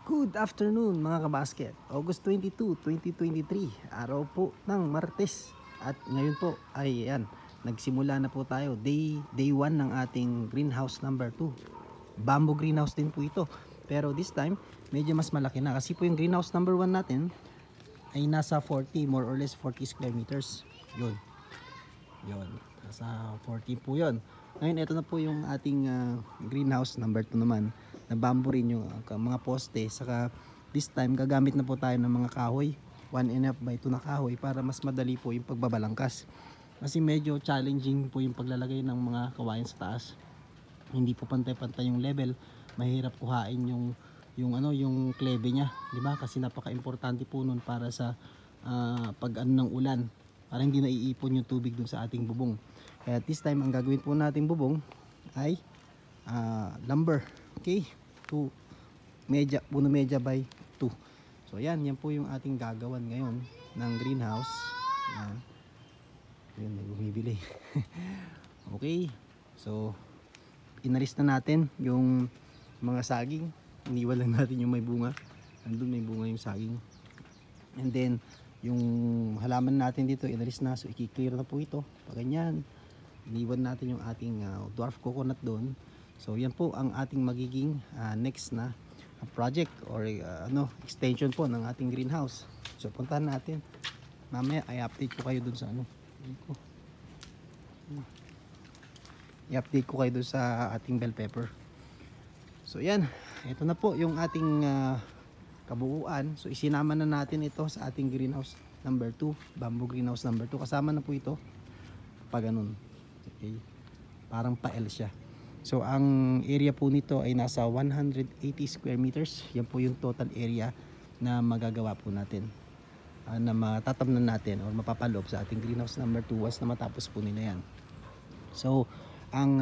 Good afternoon mga kabasket. August 22, 2023, araw po ng Martes. At ngayon po ay yan, nagsimula na po tayo. Day 1 ng ating greenhouse number 2. Bamboo greenhouse din po ito. Pero this time, medyo mas malaki na. Kasi po yung greenhouse number 1 natin ay nasa 40, more or less 40 square meters. Yun. Nasa 40 po yun. Ngayon, ito na po yung ating greenhouse number 2 naman. Na bamboo rin yung mga poste. Saka this time gagamit na po tayo ng mga kahoy, 1.5 by 2 na kahoy, para mas madali po yung pagbabalangkas. Kasi medyo challenging po yung paglalagay ng mga kawayan sa taas. Hindi po pantay-pantay yung level. Mahirap kuhain yung klebe niya, di ba? Kasi napaka-importante po nun para sa pag-ano ng ulan, para hindi naiipon yung tubig dun sa ating bubong. Kaya this time ang gagawin po nating bubong ay lumber. Okay, puno media by 2. So yan po yung ating gagawan ngayon ng greenhouse. Yun, may bumibili. Okay, so inalis na natin yung mga saging. Iniwan lang natin yung may bunga. Andun may bunga yung saging. And then yung halaman natin dito inalis na, so i-clear na po ito. Pag ganyan, iniwan natin yung ating dwarf coconut doon. So yan po ang ating magiging next na project or extension po ng ating greenhouse. So puntahan natin. Mamaya ay update ko kayo dun sa i-update ko kayo dun sa ating bell pepper. So yan, ito na po yung ating kabuuan. So isinama na natin ito sa ating greenhouse number 2, bamboo greenhouse number 2. Kasama na po ito pag ganun. Okay. Parang pa-L siya. So ang area po nito ay nasa 180 square meters. Yan po yung total area na magagawa po natin, na matatamnan natin o mapapaloob sa ating greenhouse number 2 once na matapos po nila yan. So ang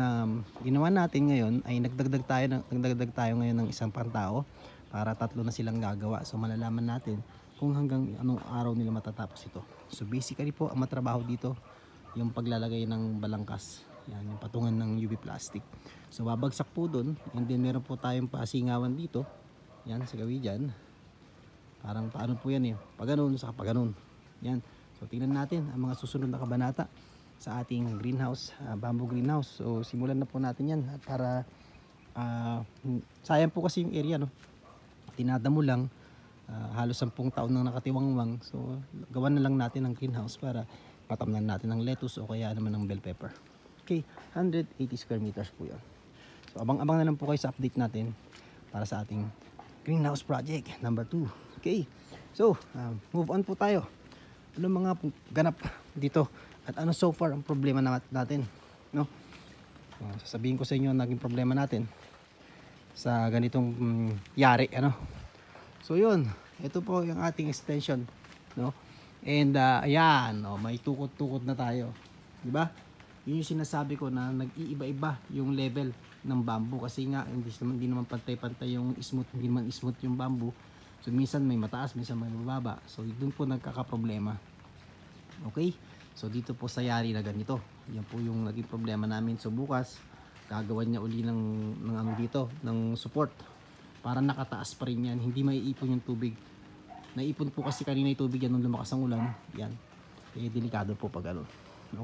ginawa natin ngayon ay nagdagdag tayo ngayon ng isang pantao para 3 na silang gagawa. So malalaman natin kung hanggang anong araw nila matatapos ito. So basically po ang matrabaho dito yung paglalagay ng balangkas. Yan, yung patungan ng UV plastic. So babagsak po dun, and then meron po tayong pasingawan dito. Yan, sa gawi dyan. Parang paano po yan eh, pag ganun, saka pag ganun. Yan, so tingnan natin ang mga susunod na kabanata sa ating greenhouse, bamboo greenhouse. So simulan na po natin yan para sayang po kasi yung area, no? Tinadamo lang, halos 10 taon nang nakatiwangwang. So gawan na lang natin ang greenhouse para patamnan natin ng lettuce o kaya naman ng bell pepper. Okay, 180 square meters po yun. So abang-abang na lang po kayo sa update natin para sa ating greenhouse project number 2. Okay, so move on po tayo. Ano mga ganap dito at ano so far ang problema natin, no? Sasabihin ko sa inyo ang naging problema natin sa ganitong yari, ano. So yun, ito po yung ating extension, no? And ayan, may tukot-tukot na tayo, di ba? Yun yung sinasabi ko na nag-iiba-iba yung level ng bamboo kasi nga hindi naman pantay-pantay yung smooth, hindi naman smooth yung bamboo. So minsan may mataas, minsan may mababa. So doon po nagkakaproblema. Okay? So dito po sa yari na ganito. Yan po yung naging problema namin. So bukas gagawan niya uli ng ano dito, ng support para nakataas pa rin yan. Hindi maiipon yung tubig. Naipon po kasi kanina yung tubig yan nung lumakas ang ulan. Yan. Eh delikado po pag ano.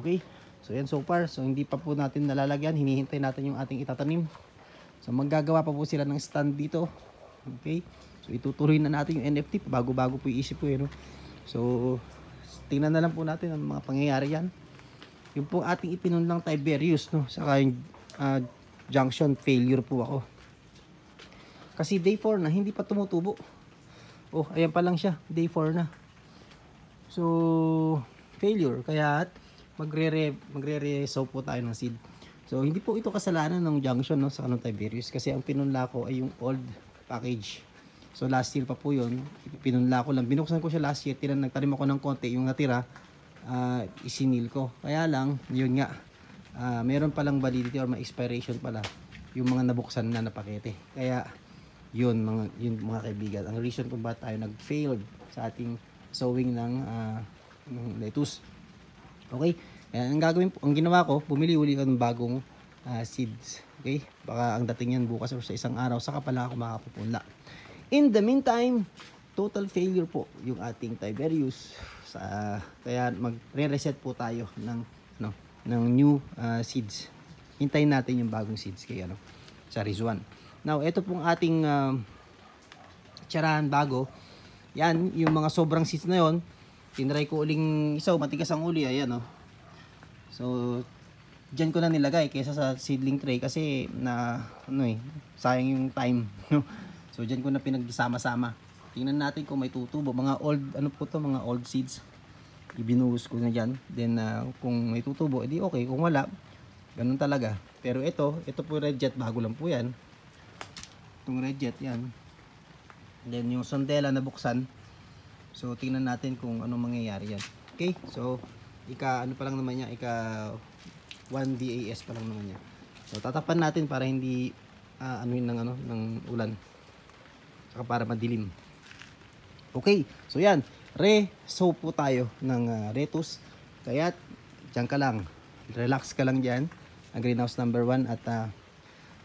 Okay? So yan so far, so hindi pa po natin nalalagyan, hinihintay natin yung ating itatanim. So maggagawa pa po sila ng stand dito. Okay? So itutuloy na natin yung NFT, bago-bago po iisip po no? So tingnan na lang po natin ang mga pangyayari yan. Yung po ating ipinunlang Tiberius, no? Saka yung junction failure po ako. Kasi day 4 na, hindi pa tumutubo. Oh, ayan pa lang siya, day 4 na. So failure, kaya magre-resolve po tayo ng seed. So hindi po ito kasalanan ng junction, no, sa Tiberius kasi ang pinunla ko ay yung old package. So last year pa po yun, pinunla ko lang, binuksan ko siya last year, nagtanim ako ng konti, yung natira isinil ko. Kaya lang yun nga, meron palang validity or may expiration pala yung mga nabuksan na pakete. Kaya yun mga kaibigan, ang reason kung bakit tayo nag-failed sa ating sowing ng lettuce. Okay? Ang gagawin po, ang ginawa ko, bumili uli ng bagong seeds. Okay? Baka ang dating yan bukas o sa isang araw, saka pala ako makapupunla. In the meantime, total failure po yung ating Tiberius. Kaya magre-reset po tayo ng new seeds. Hintayin natin yung bagong seeds kay sa Rizwan. Now, ito pong ating tsarahan bago. Yan, yung mga sobrang seeds na yon, tinry ko uling isaw, matigas ang uli, ayan So, dyan ko na nilagay kaysa sa seedling tray kasi sayang yung time. So, dyan ko na pinagsama-sama. Tingnan natin kung may tutubo. Mga old seeds. Ibinuhos ko na dyan. Then, kung may tutubo, edi okay. Kung wala, ganun talaga. Pero ito po red jet, bago lang po yan. Itong red jet, yan. Then, yung sondela na buksan. So, tingnan natin kung anong mangyayari yan. Okay? So, ika 1 DAS pa lang naman yan. So, tatapan natin para hindi ng ulan. Saka para madilim. Okay, so yan, re-sow po tayo ng lettuce. Kaya, dyan ka lang, relax ka lang dyan, ang greenhouse number 1 at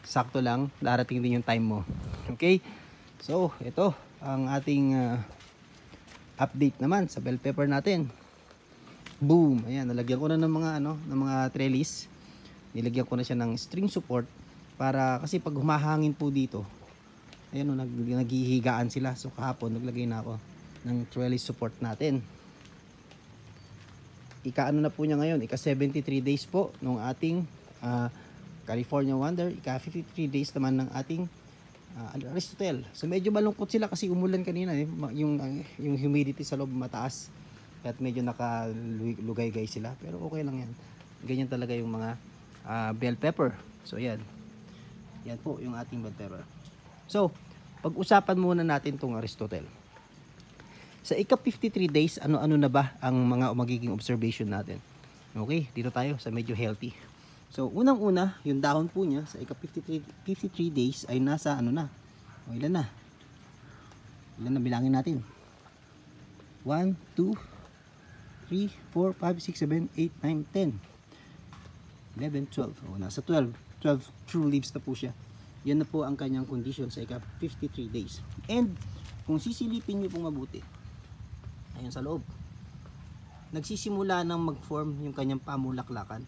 sakto lang, darating din yung time mo. Okay, so ito, ang ating update naman sa bell pepper natin. Boom, ayan, nalagyan ko na ng mga trellis. Nilagyan ko na siya ng string support, kasi pag humahangin po dito, ayan naghihigaan sila. So kahapon naglagay na ako ng trellis support natin. Ika na po niya ngayon, ika 73 days po nung ating California Wonder, ika 53 days naman ng ating Aristotle. So medyo malungkot sila kasi umulan kanina yung humidity sa loob mataas at medyo nakalugay-gay sila, pero okay lang yan. Ganyan talaga yung mga bell pepper. So yan po yung ating bell pepper. So, pag-usapan muna natin itong Aristotle. Sa ika 53 days, ano-ano na ba ang mga magiging observation natin? Okay, dito tayo sa medyo healthy. So, unang-una, yung dahon po niya sa ika 53 days ay nasa O, ilan na? Ilan na bilangin natin? 1, 2, 3, 4, 5, 6, 7, 8, 9, 10, 11, 12. O, nasa 12 true leaves na po siya. Yan na po ang kanyang condition sa ika 53 days. And kung sisilipin nyo pong mabuti, ayun sa loob, nagsisimula nang mag-form yung kanyang pamulaklakan.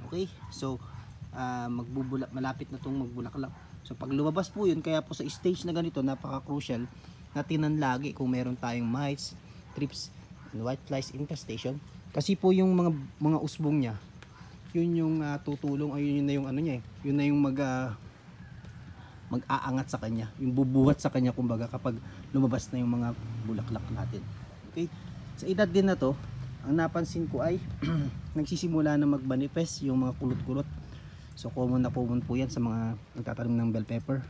Okay? So, malapit na itong magbulaklak. So, pag lumabas po yun, kaya po sa stage na ganito, napaka-crucial na tinanlagi kung meron tayong mites, thrips, and white flies infestation. Kasi po yung mga usbong niya, yun yung tutulong, ayun yun na yung niya yun na yung mag-aangat sa kanya, yung bubuhat sa kanya kumbaga kapag lumabas na yung mga bulaklak natin. Okay? Sa edad din na to, ang napansin ko ay nagsisimula na mag-manifest yung mga kulot-kulot. So common po yan sa mga nagtatanim ng bell pepper.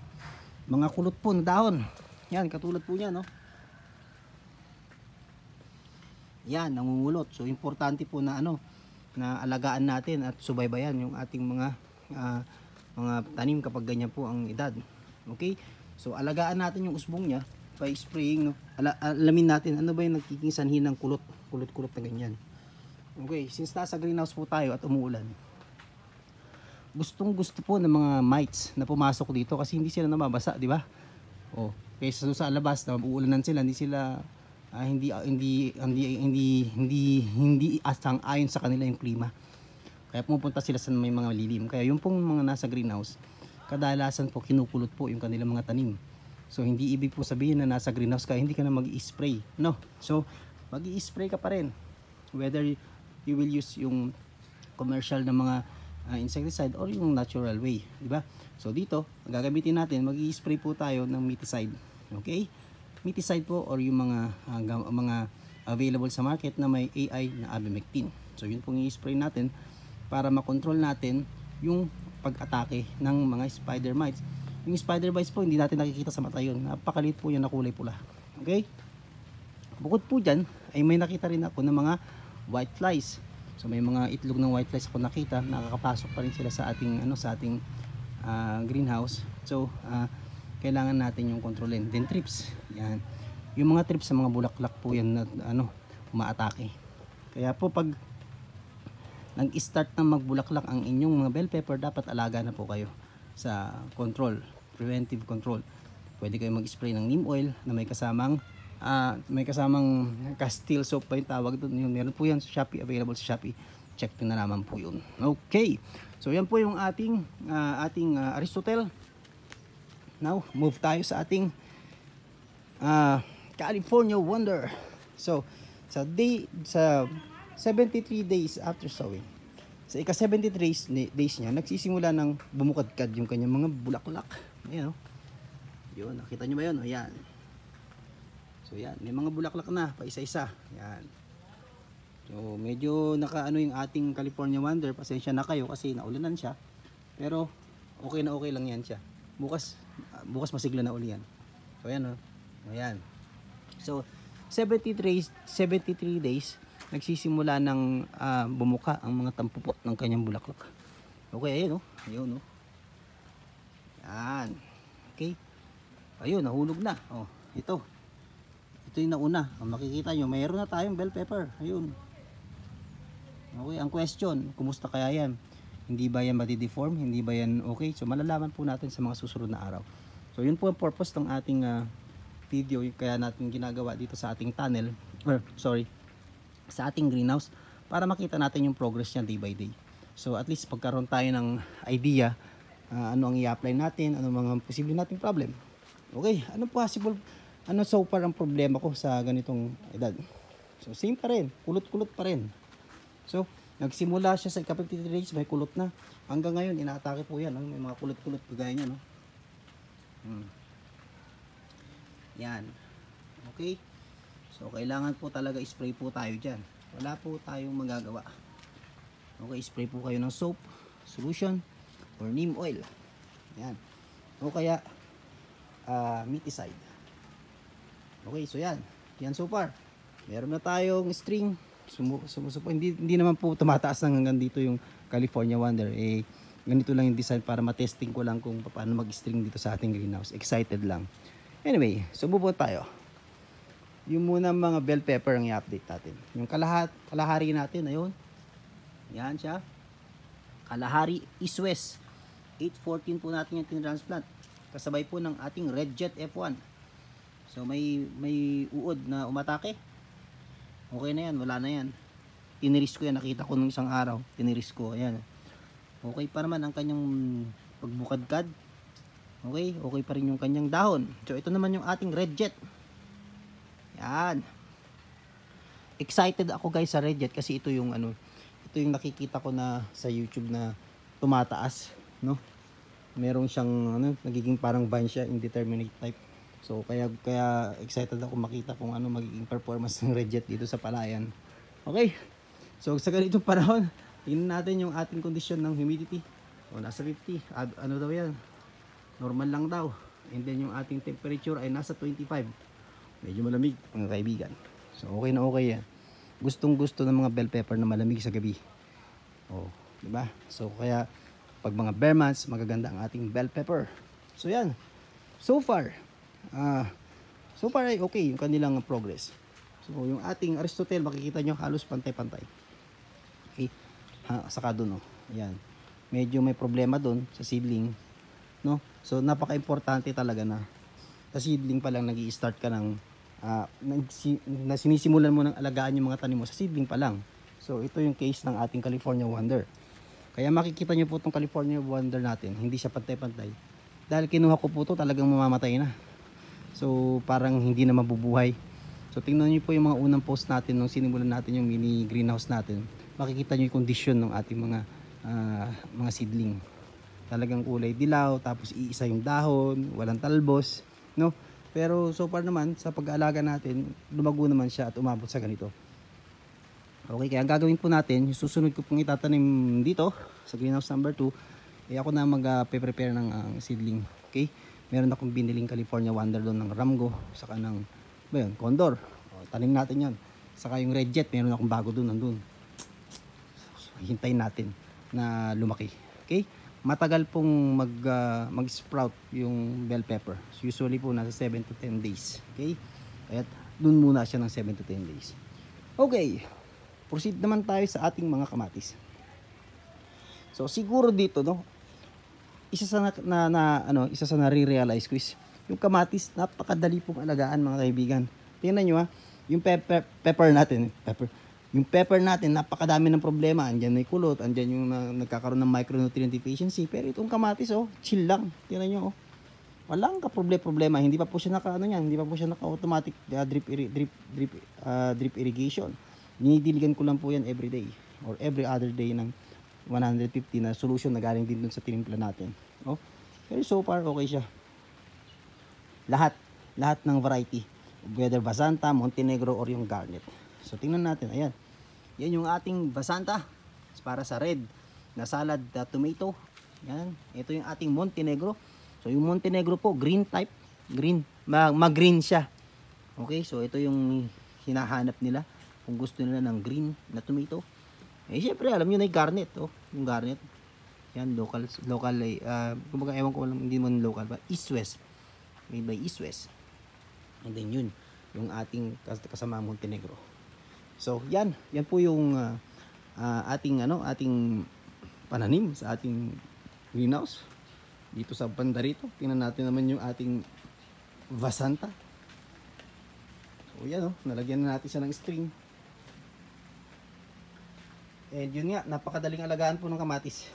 Mga kulot po na dahon. Yan, katulad po niya, no? Yan, nangungulot. So importante po na na alagaan natin at subaybayan yung ating mga tanim kapag ganyan po ang edad. Okay? So alagaan natin yung usbong niya by spraying, no? Alamin natin ano ba yung nagiging sanhi ng kulot-kulot na ganyan. Okay, since nasa greenhouse po tayo at umuulan, gustong-gusto po ng mga mites na pumasok dito kasi hindi sila nababasa, di ba? Oh, kaysa sa labas na uulan sila, hindi asang-ayon sa kanila yung klima. Kaya pumupunta sila sa may mga lilim. Kaya yung pong mga nasa greenhouse, kadalasan po kinukulot po yung kanilang mga tanim. So hindi ibig po sabihin na nasa greenhouse ka, hindi ka na mag-i-spray. No. So mag-i-spray ka pa rin. Whether you will use yung commercial na mga insecticide or yung natural way, di ba? So dito, gagamitin natin, mag-i-spray po tayo ng miticide. Okay? Miticide po or yung mga available sa market na may AI na abimectin. So yun pong i-spray natin para makontrol natin yung pag-atake ng mga spider mites. Yung spider mites po hindi natin nakikita sa mata yun. Napakaliit po yun na kulay pula. Okay? Bukod po dyan ay may nakita rin ako ng mga white flies. So may mga itlog ng white flies ako nakita, nakakapasok pa rin sila sa ating greenhouse. So kailangan natin yung kontrolin. Then trips. Yan. Yung mga trips sa mga bulaklak po yan na umaatake. Kaya po pag nag-start na magbulaklak ang inyong mga bell pepper, dapat alaga na po kayo sa control, preventive control. pwede kayo mag-spray ng neem oil na may kasamang Castile soap pa yung tawag doon. Yun, meron po yan sa Shopee, available sa Shopee. Check nyo na naman po yun. Okay, so yan po yung ating Aristotle. Now move tayo sa ating California Wonder. So sa 73 days after sowing, sa ika 73 days niya, nagsisimula ng bumukadkad yung kanyang mga bulaklak. Ayan, oh. Yun, nakita nyo ba yun? Ayan. So yan, may mga bulaklak na pa isa-isa. Yan. So medyo nakaano yung ating California Wonder. Pasensya na kayo kasi naulanan siya. Pero okay na okay lang yan siya. Bukas masigla na uli yan. So ayan, oh. Ayan. So 73 days nagsisimula ng bumuka ang mga tampupot ng kanyang bulaklak. Okay, ayun, oh. Ayun, oh. Yan. Okay. Ayun, nahulog na. Oh, ito yung nauna. Makikita nyo, mayroon na tayong bell pepper. Ayun. Okay, ang question, kumusta kaya yan? Hindi ba yan mati-deform? Hindi ba yan okay? So malalaman po natin sa mga susunod na araw. So yun po ang purpose ng ating video, kaya natin ginagawa dito sa ating tunnel, sa ating greenhouse, para makita natin yung progress niya day by day. So at least pagkaroon tayo ng idea ano ang i-apply natin, ano mga posible nating problem. Okay, ano so far ang problema ko sa ganitong edad? So same pa rin, kulot-kulot pa rin. So nagsimula siya sa ika-53 days, may kulot na. Hanggang ngayon inaatake po yan, may mga kulot-kulot kagaya niya, no? Yan. Okay, so kailangan po talaga spray po tayo dyan. Wala po tayong magagawa. Okay, spray po kayo ng soap solution or neem oil. Yan. O kaya miticide. Okay, so yan so far. Meron na tayong string sumusupo. Hindi naman po tumataas ng hanggang dito yung California Wonder. Ganito lang yung design para matesting ko lang kung paano mag-string dito sa ating greenhouse. Excited lang. Anyway, subukan tayo. Yung muna mga bell pepper ang i-update natin. Yung kalahari natin, ayun. Yan siya. Kalahari East West. 814 po natin yung tin-transplant. Kasabay po ng ating Red Jet F1. So may uod na umatake. Okay na yan, wala na yan. Tiniris ko yan, nakita ko nung isang araw. Tiniris ko, ayan. Okay pa naman ang kanyang pagbukadkad. Okay pa rin yung kanyang dahon. So ito naman yung ating Red Jet. Yan. Excited ako guys sa Red Jet kasi ito yung nakikita ko na sa YouTube na tumataas, no? Meron siyang nagiging parang vine siya, indeterminate type. So kaya excited ako makita kung ano magiging performance ng Red Jet dito sa palayan. Okay. So sa ganitong panahon, tingnan natin yung ating kondisyon ng humidity. O nasa 50. Ano daw yan? Normal lang daw. And then yung ating temperature ay nasa 25. Medyo malamig mga kaibigan. So okay na okay yan. Gustong gusto ng mga bell pepper na malamig sa gabi. Oh, di ba? So kaya pag mga bare months, magaganda ang ating bell pepper. So yan. So far ay okay yung kanilang progress. So yung ating Aristotle, makikita nyo halos pantay-pantay. Okay. Saka doon, oh. Ayan. Medyo may problema doon sa seedling, no? So napaka-importante talaga na sa seedling pa lang nag-i-start ka ng na sinisimulan mo ng alagaan yung mga tanim mo sa seedling pa lang. So ito yung case ng ating California Wonder. Kaya makikita nyo po itong California Wonder natin, hindi siya pantay-pantay. Dahil kinuha ko po ito, talagang mamamatay na. So parang hindi na mabubuhay. So tingnan nyo po yung mga unang post natin nung sinimulan natin yung mini greenhouse natin. Makikita nyo yung condition ng ating mga seedling. Talagang kulay dilaw, tapos iisa yung dahon, walang talbos, no? Pero so far naman sa pag-aalaga natin, lumago naman siya at umabot sa ganito. Okay, kaya ang gagawin po natin, yung susunod ko pong itatanim dito sa greenhouse number 2, ako na mag-prepare ng seedling. Okay? Meron akong biniling California Wonder doon ng Ramgo, saka ng Condor. Tanim natin 'yon. Saka yung Red Jet, meron akong bago doon nandun. Hintayin natin na lumaki. Okay? Matagal pong mag-sprout yung bell pepper. So, usually po nasa 7 to 10 days. Okay? Kaya doon muna siya ng 7 to 10 days. Okay. Proceed naman tayo sa ating mga kamatis. So siguro dito, no, isa sa nare-realize ko is Yung kamatis, napakadali pong alagaan mga kaibigan. Tingnan nyo ha, yung pepper natin, yung pepper natin, napakadami ng problema. Andyan may kulot, andyan yung nagkakaroon ng micronutrient deficiency. Pero itong kamatis, oh, chill lang. Tingnan nyo, oh. Walang problema. Hindi pa po siya hindi pa po siya naka-automatic drip irrigation. Dinidiligan ko lang po yan every day or every other day ng 150 na solution na galing din dun sa tinimpla natin. Oh, pero so far okay siya. Lahat ng variety, whether Basanta, Montenegro or yung Garnet. So tingnan natin, ayan. Yan yung ating Basanta para sa red na salad tomato. Yan, ito yung ating Montenegro. So yung Montenegro po, green type, mag-green siya. Okay, so ito yung hinahanap nila kung gusto nila ng green na tomato. Eh syempre, alam niyo na yung Garnet, oh, yung Garnet. Yan, local kumbaga ewan ko lang, hindi man local ba, East West. Made by East West. And then yun, yung ating kasama Montenegro. So yan po yung ating pananim sa ating greenhouse. Dito sa banda rito, tingnan natin naman yung ating Basanta. So yan, oh, nalagyan na natin siya ng string. And yun nga, napakadaling alagaan po ng kamatis.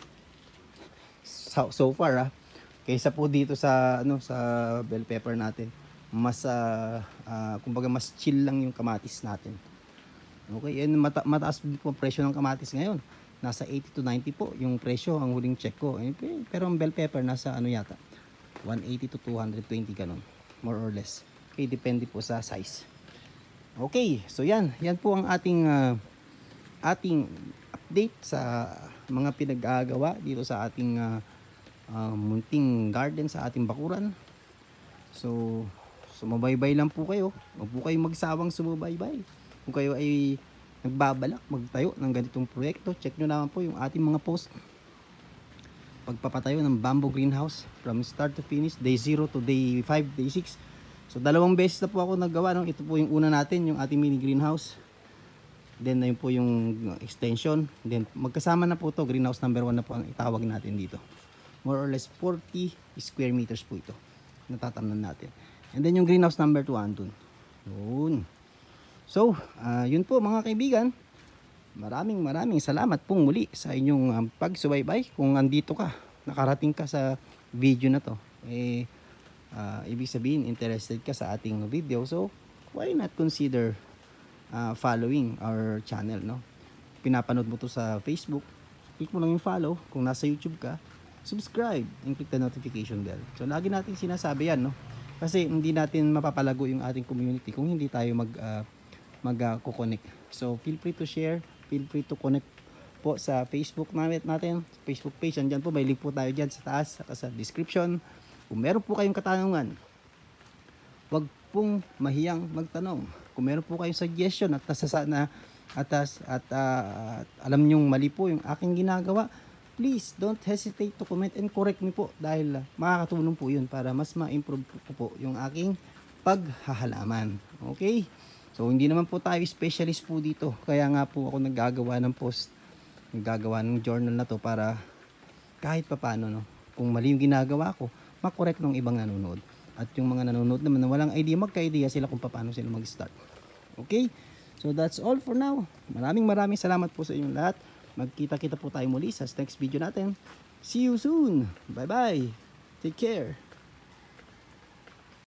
So far kaysa po dito sa sa bell pepper natin, mas kumbaga mas chill lang yung kamatis natin. Okay, and mataas din po ang presyo ng kamatis ngayon. Nasa 80 to 90 po yung presyo, ang huling check ko. Pero ang bell pepper nasa yata 180 to 220 ganun, more or less. Okay, depende po sa size. Okay, so yan po ang ating update sa mga pinag-aagawa dito sa ating munting garden sa ating bakuran. So sumabaybay lang po kayo. Huwag po kayong magsawang sumubaybay. Kung kayo ay nagbabalak magtayo ng ganitong proyekto, check nyo naman po yung ating mga post. Pagpapatayo ng bamboo greenhouse from start to finish, day 0 to day 5, day 6. So 2 beses na po ako naggawa. No? Ito po yung una natin, yung ating mini greenhouse. Then yun po yung extension. Then magkasama na po to, greenhouse number 1 na po ang itawag natin dito. More or less 40 square meters po ito natatamnan natin. And then yung greenhouse number 2 andun. Yun. So yun po mga kaibigan, maraming salamat pong muli sa inyong pagsubaybay. Kung andito ka, nakarating ka sa video na to, ibig sabihin interested ka sa ating video. So why not consider following our channel, no? Pinapanood mo to sa Facebook, click mo lang yung follow. Kung nasa YouTube ka, subscribe and click the notification bell. So lagi natin sinasabi yan, no? Kasi hindi natin mapapalago yung ating community kung hindi tayo mag-connect. So feel free to share, feel free to connect po sa Facebook natin, Facebook page. Andyan po, may link po tayo dyan sa taas at sa description. Kung meron po kayong katanungan, wag pong mahiyang magtanong. Kung meron po kayong suggestion at alam nyong mali po yung aking ginagawa, please don't hesitate to comment and correct me po, dahil makakatulong po yun para mas ma-improve po yung aking paghahalaman. Okay? So hindi naman po tayo specialist po dito, kaya nga po ako naggagawa ng post, naggagawa ng journal na to para kahit papaano, no, kung mali yung ginagawa ko, makorek ng ibang nanonood. At yung mga nanonood naman na walang idea, magka-idea sila kung paano sila mag-start. Okay? So that's all for now. Maraming salamat po sa inyong lahat. Magkita-kita po tayo muli sa next video natin. See you soon. Bye-bye. Take care.